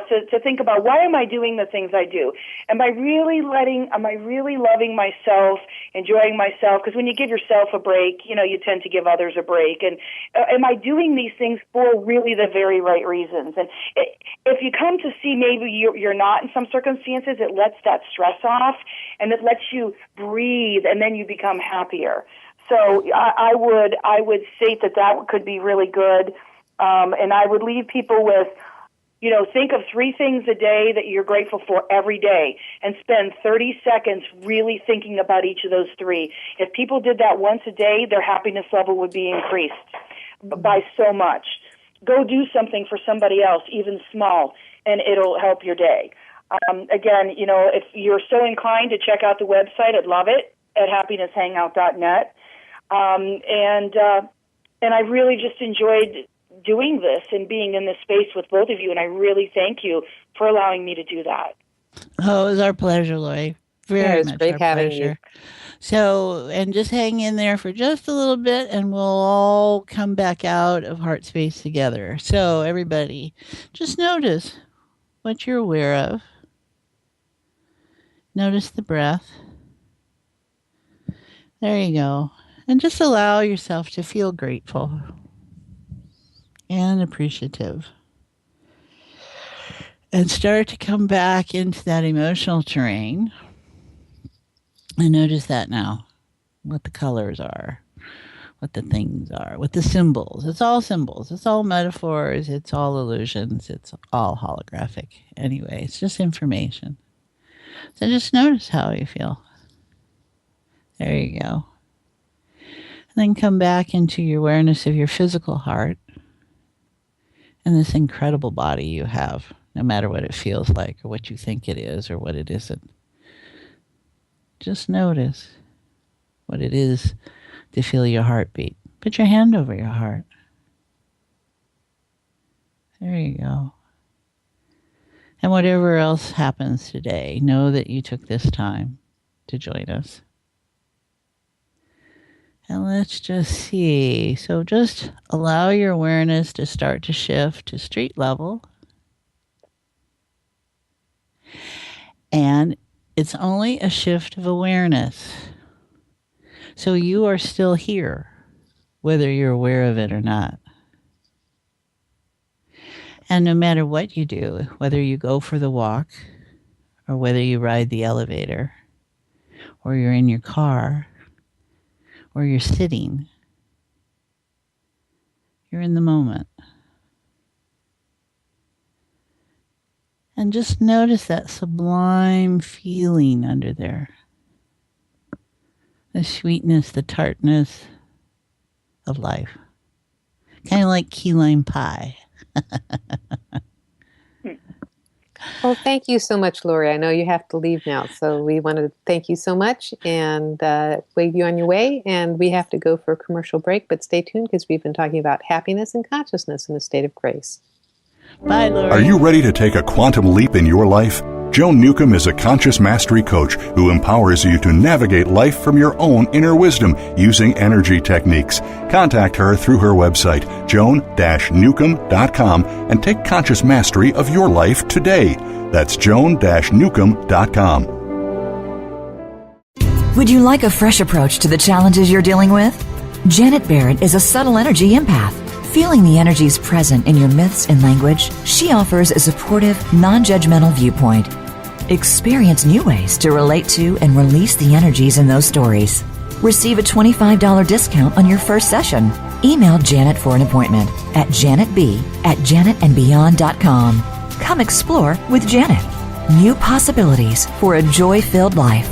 [SPEAKER 4] to think about, why am I doing the things I do? Am I really loving myself, enjoying myself? Because when you give yourself a break, you tend to give others a break. And am I doing these things for really the very right reasons? And if you come to see maybe you're not in some circumstances, it lets that stress off and it lets you breathe, and then you become happier. So I would state that could be really good. And I would leave people with, think of 3 things a day that you're grateful for every day, and spend 30 seconds really thinking about each of those 3. If people did that once a day, their happiness level would be increased by so much. Go do something for somebody else, even small, and it'll help your day. Again, if you're so inclined to check out the website, I'd love it, at happinesshangout.net. And I really just enjoyed doing this and being in this space with both of you, and I really thank you for allowing me to do that.
[SPEAKER 3] Oh, it was our pleasure, Lori. Very
[SPEAKER 2] it's
[SPEAKER 3] much
[SPEAKER 2] great
[SPEAKER 3] our
[SPEAKER 2] having
[SPEAKER 3] pleasure.
[SPEAKER 2] you.
[SPEAKER 3] So, and just hang in there for just a little bit, and we'll all come back out of heart space together. So, everybody, just notice what you're aware of. Notice the breath. There you go. And just allow yourself to feel grateful and appreciative. And start to come back into that emotional terrain. And notice that now, what the colors are, what the things are, what the symbols. It's all symbols. It's all metaphors. It's all illusions. It's all holographic. Anyway, it's just information. So just notice how you feel. There you go. And then come back into your awareness of your physical heart and this incredible body you have, no matter what it feels like or what you think it is or what it isn't. Just notice what it is to feel your heartbeat. Put your hand over your heart. There you go. And whatever else happens today, know that you took this time to join us. And let's just see. So just allow your awareness to start to shift to street level. And it's only a shift of awareness. So you are still here, whether you're aware of it or not. And no matter what you do, whether you go for the walk, or whether you ride the elevator, or you're in your car, or you're sitting, you're in the moment. And just notice that sublime feeling under there. The sweetness, the tartness of life. Kind of like key lime pie.
[SPEAKER 2] Well, thank you so much, Lori. I know you have to leave now, so we want to thank you so much and wave you on your way. And we have to go for a commercial break, but stay tuned because we've been talking about happiness and consciousness in a state of grace.
[SPEAKER 3] Bye, Lori.
[SPEAKER 1] Are you ready to take a quantum leap in your life? Joan Newcomb is a conscious mastery coach who empowers you to navigate life from your own inner wisdom using energy techniques. Contact her through her website, joan-newcomb.com, and take conscious mastery of your life today. That's joan-newcomb.com.
[SPEAKER 5] Would you like a fresh approach to the challenges you're dealing with? Janet Barrett is a subtle energy empath. Feeling the energies present in your myths and language, she offers a supportive, non-judgmental viewpoint. Experience new ways to relate to and release the energies in those stories. Receive a $25 discount on your first session. Email Janet for an appointment at janetb@janetandbeyond.com. Come explore with Janet. New possibilities for a joy-filled life.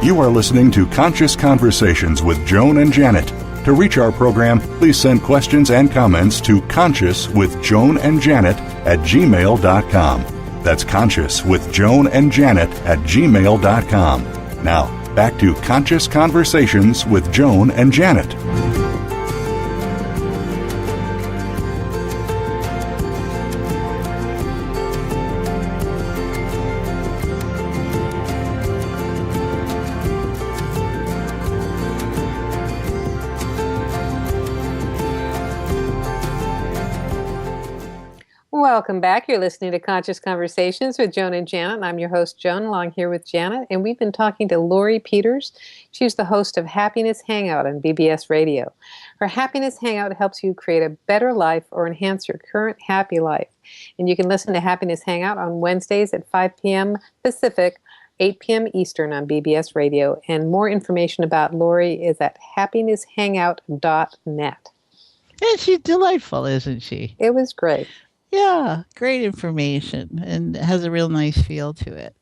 [SPEAKER 1] You are listening to Conscious Conversations with Joan and Janet. To reach our program, please send questions and comments to consciouswithjoanandjanet@gmail.com. That's consciouswithjoanandjanet@gmail.com. Now, back to Conscious Conversations with Joan and Janet.
[SPEAKER 2] Welcome back. You're listening to Conscious Conversations with Joan and Janet. I'm your host, Joan, along here with Janet. And we've been talking to Lori Peters. She's the host of Happiness Hangout on BBS Radio. Her Happiness Hangout helps you create a better life or enhance your current happy life. And you can listen to Happiness Hangout on Wednesdays at 5 p.m. Pacific, 8 p.m. Eastern on BBS Radio. And more information about Lori is at happinesshangout.net.
[SPEAKER 3] And she's delightful, isn't she?
[SPEAKER 2] It was great.
[SPEAKER 3] Yeah, great information, and it has a real nice feel to it.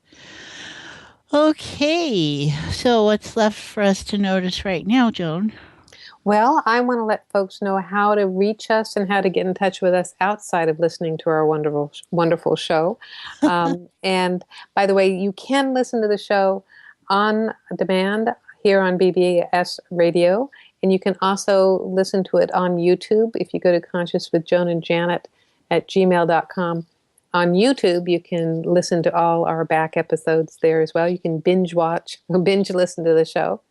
[SPEAKER 3] Okay, so what's left for us to notice right now, Joan?
[SPEAKER 2] Well, I want to let folks know how to reach us and how to get in touch with us outside of listening to our wonderful, wonderful show. And by the way, you can listen to the show on demand here on BBS Radio, and you can also listen to it on YouTube if you go to Conscious with Joan and Janet at gmail.com. On YouTube, you can listen to all our back episodes there as well. You can binge listen to the show.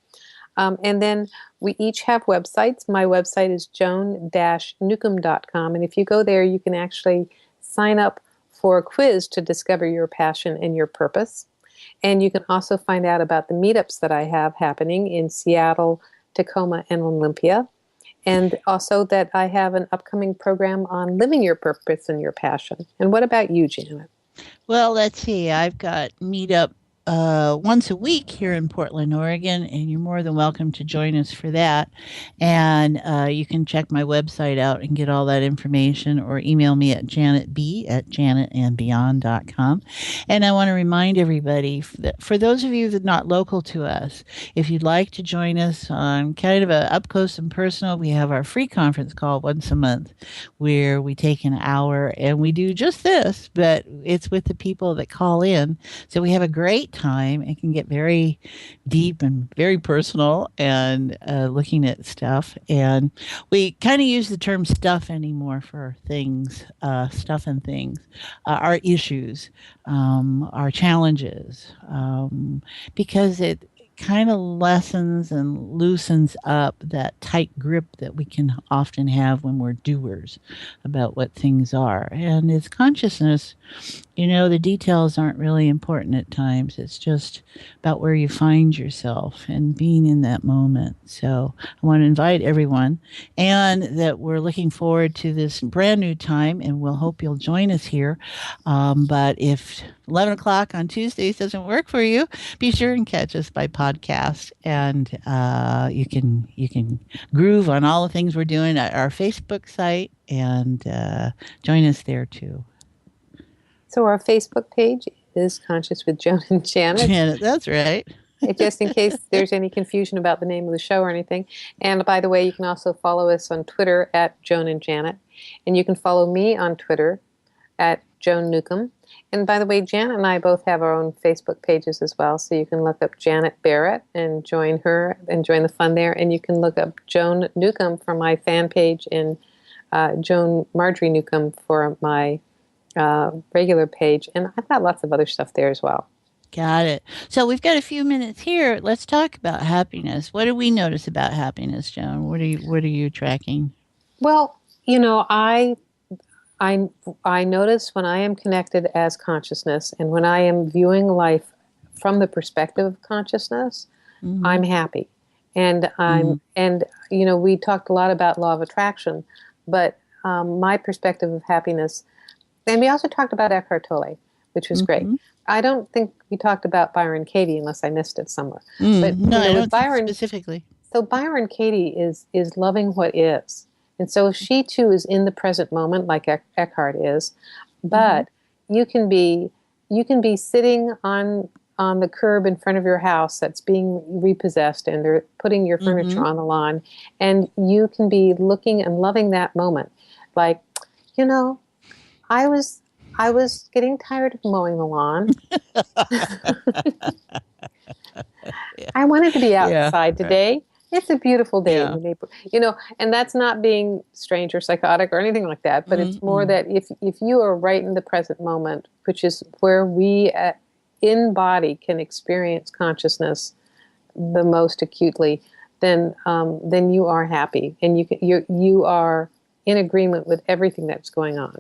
[SPEAKER 2] And then we each have websites. My website is joan-newcomb.com. And if you go there, you can actually sign up for a quiz to discover your passion and your purpose. And you can also find out about the meetups that I have happening in Seattle, Tacoma, and Olympia. And also that I have an upcoming program on living your purpose and your passion. And what about you, Janet?
[SPEAKER 3] Well, let's see. I've got meetup once a week here in Portland, Oregon, and you're more than welcome to join us for that. And you can check my website out and get all that information, or email me at janetb@janetandbeyond.com. And I want to remind everybody that for those of you that are not local to us, if you'd like to join us on kind of a up close and personal, we have our free conference call once a month where we take an hour and we do just this, but it's with the people that call in. So we have a great time. It can get very deep and very personal and looking at stuff. And we kind of use the term stuff anymore for things, stuff and things, our issues, our challenges, because it kind of lessens and loosens up that tight grip that we can often have when we're doers about what things are. And it's consciousness, the details aren't really important at times. It's just about where you find yourself and being in that moment. So I want to invite everyone, and that we're looking forward to this brand new time, and we'll hope you'll join us here. But if 11 o'clock on Tuesdays doesn't work for you, be sure and catch us by podcast, and you can groove on all the things we're doing at our Facebook site, and join us there too.
[SPEAKER 2] So our Facebook page is Conscious with Joan and Janet.
[SPEAKER 3] Janet, that's right.
[SPEAKER 2] Just in case there's any confusion about the name of the show or anything. And by the way, you can also follow us on Twitter at Joan and Janet. And you can follow me on Twitter at Joan Newcomb. And by the way, Janet and I both have our own Facebook pages as well. So you can look up Janet Barrett and join her and join the fun there. And you can look up Joan Newcomb for my fan page, and Joan Marjorie Newcomb for my regular page. And I've got lots of other stuff there as well.
[SPEAKER 3] Got it. So we've got a few minutes here. Let's talk about happiness. What do we notice about happiness, Joan? What are you tracking?
[SPEAKER 2] Well, I notice when I am connected as consciousness, and when I am viewing life from the perspective of consciousness, mm-hmm. I'm happy. And we talked a lot about law of attraction, but my perspective of happiness, and we also talked about Eckhart Tolle, which was
[SPEAKER 3] mm-hmm.
[SPEAKER 2] great. I don't think we talked about Byron Katie unless I missed it somewhere. But
[SPEAKER 3] no, I don't
[SPEAKER 2] Byron
[SPEAKER 3] think specifically.
[SPEAKER 2] So Byron Katie is loving what is. And so she too is in the present moment like Eckhart is. But mm-hmm. you can be sitting on the curb in front of your house that's being repossessed, and they're putting your furniture mm-hmm. on the lawn, and you can be looking and loving that moment. Like, I was getting tired of mowing the lawn. I wanted to be outside today. Right. It's a beautiful day in the neighborhood, and that's not being strange or psychotic or anything like that, but mm-hmm. it's more that if you are right in the present moment, which is where we in body can experience consciousness the most acutely, then you are happy, and you are in agreement with everything that's going on.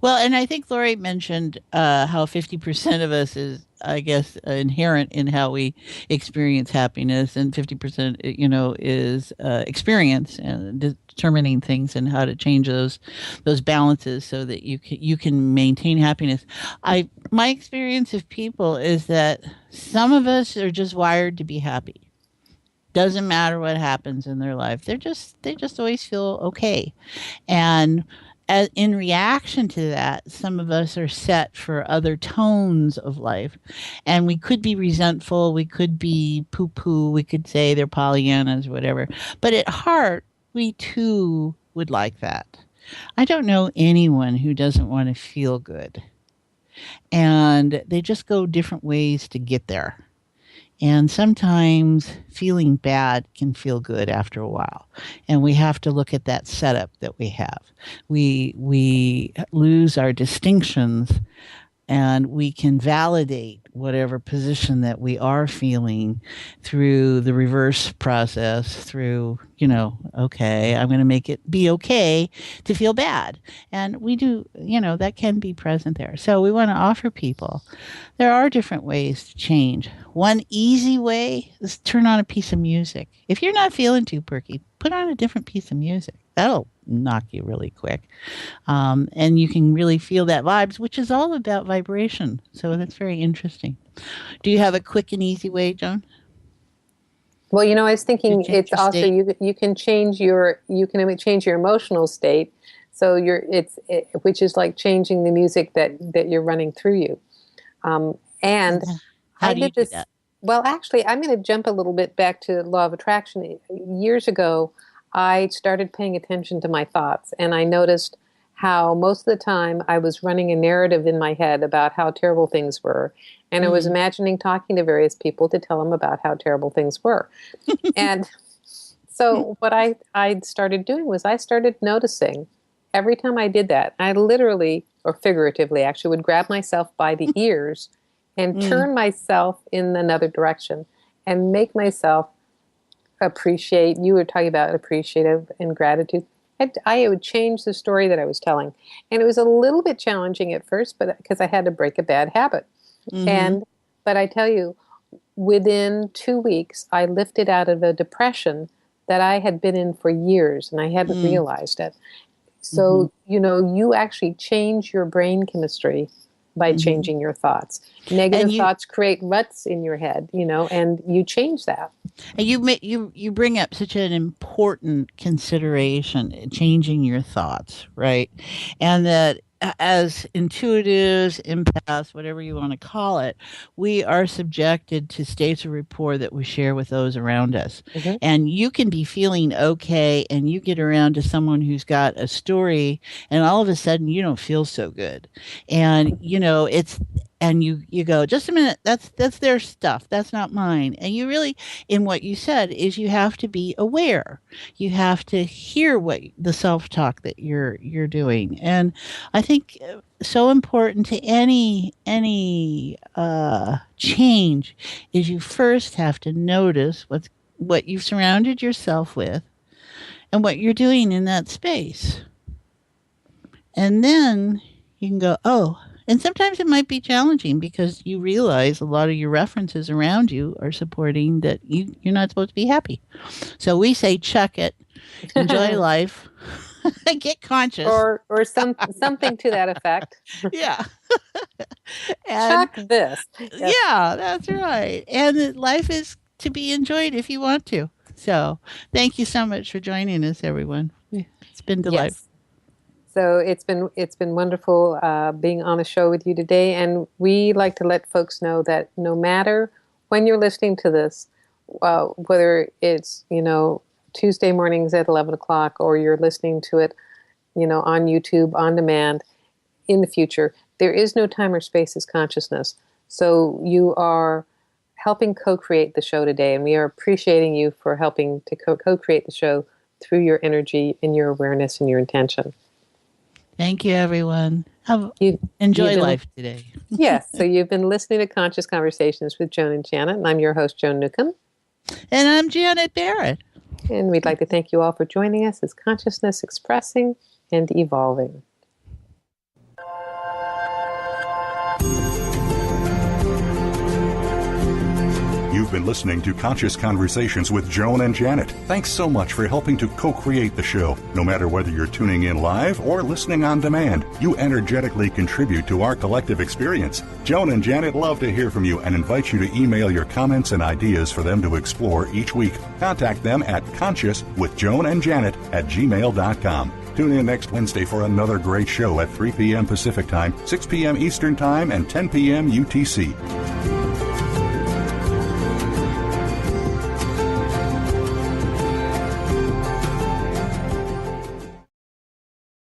[SPEAKER 3] Well, and I think Lori mentioned how 50% of us is, I guess, inherent in how we experience happiness, and 50%, is experience and determining things and how to change those balances so that you can maintain happiness. My experience of people is that some of us are just wired to be happy. Doesn't matter what happens in their life. They just always feel okay, and in reaction to that, some of us are set for other tones of life. And we could be resentful, we could be poo-poo, we could say they're Pollyannas, whatever. But at heart, we too would like that. I don't know anyone who doesn't want to feel good. And they just go different ways to get there. And sometimes feeling bad can feel good after a while. And we have to look at that setup that we have. We lose our distinctions, and we can validate whatever position that we are feeling through the reverse process, through, okay, I'm going to make it be okay to feel bad. And we do, that can be present there. So we want to offer people, there are different ways to change. One easy way is turn on a piece of music. If you're not feeling too perky, put on a different piece of music. That'll knock you really quick. And you can really feel that vibes, which is all about vibration. So that's very interesting. Do you have a quick and easy way, Joan?
[SPEAKER 2] Well, I was thinking it's also you can change your emotional state. So which is like changing the music that you're running through you. And
[SPEAKER 3] how do you do that?
[SPEAKER 2] Well, actually, I'm going to jump a little bit back to law of attraction. Years ago, I started paying attention to my thoughts, and I noticed how most of the time I was running a narrative in my head about how terrible things were. And I was imagining talking to various people to tell them about how terrible things were. And so what I started doing was I started noticing every time I did that, I literally, or figuratively actually, would grab myself by the ears and turn myself in another direction and make myself appreciate. You were talking about appreciative and gratitude. I would change the story that I was telling. And it was a little bit challenging at first, but because I had to break a bad habit. But I tell you, within 2 weeks, I lifted out of a depression that I had been in for years, and I hadn't realized it. So, you actually change your brain chemistry by changing your thoughts. Negative thoughts create ruts in your head, and you change that.
[SPEAKER 3] And you bring up such an important consideration, changing your thoughts, right? And that as intuitives, empaths, whatever you want to call it, we are subjected to states of rapport that we share with those around us. And you can be feeling okay, and you get around to someone who's got a story, and all of a sudden you don't feel so good. And, and you go, just a minute, that's their stuff. That's not mine. And you really, in what you said, is you have to be aware. You have to hear what the self-talk that you're doing. And I think so important to any change is you first have to notice what you've surrounded yourself with and what you're doing in that space. And then you can go, oh. And sometimes it might be challenging because you realize a lot of your references around you are supporting that you're not supposed to be happy. So we say, chuck it, enjoy life, get conscious.
[SPEAKER 2] Or something to that effect.
[SPEAKER 3] Yeah.
[SPEAKER 2] Chuck this.
[SPEAKER 3] Yeah, that's right. And life is to be enjoyed if you want to. So thank you so much for joining us, everyone. It's been delightful.
[SPEAKER 2] Yes. So it's been wonderful being on the show with you today, and we like to let folks know that no matter when you're listening to this, whether it's Tuesday mornings at 11 o'clock or you're listening to it on YouTube on demand in the future, there is no time or space as consciousness. So you are helping co-create the show today, and we are appreciating you for helping to co-create the show through your energy and your awareness and your intention.
[SPEAKER 3] Thank you, everyone. Enjoy life today.
[SPEAKER 2] Yes. So you've been listening to Conscious Conversations with Joan and Janet, and I'm your host, Joan Newcomb.
[SPEAKER 3] And I'm Janet Barrett.
[SPEAKER 2] And we'd like to thank you all for joining us as consciousness expressing and evolving.
[SPEAKER 1] You've been listening to Conscious Conversations with Joan and Janet. Thanks so much for helping to co-create the show. No matter whether you're tuning in live or listening on demand, you energetically contribute to our collective experience. Joan and Janet love to hear from you and invite you to email your comments and ideas for them to explore each week. Contact them at consciouswithjoanandjanet@gmail.com. Tune in next Wednesday for another great show at 3 p.m. Pacific Time, 6 p.m. Eastern Time, and 10 p.m. UTC.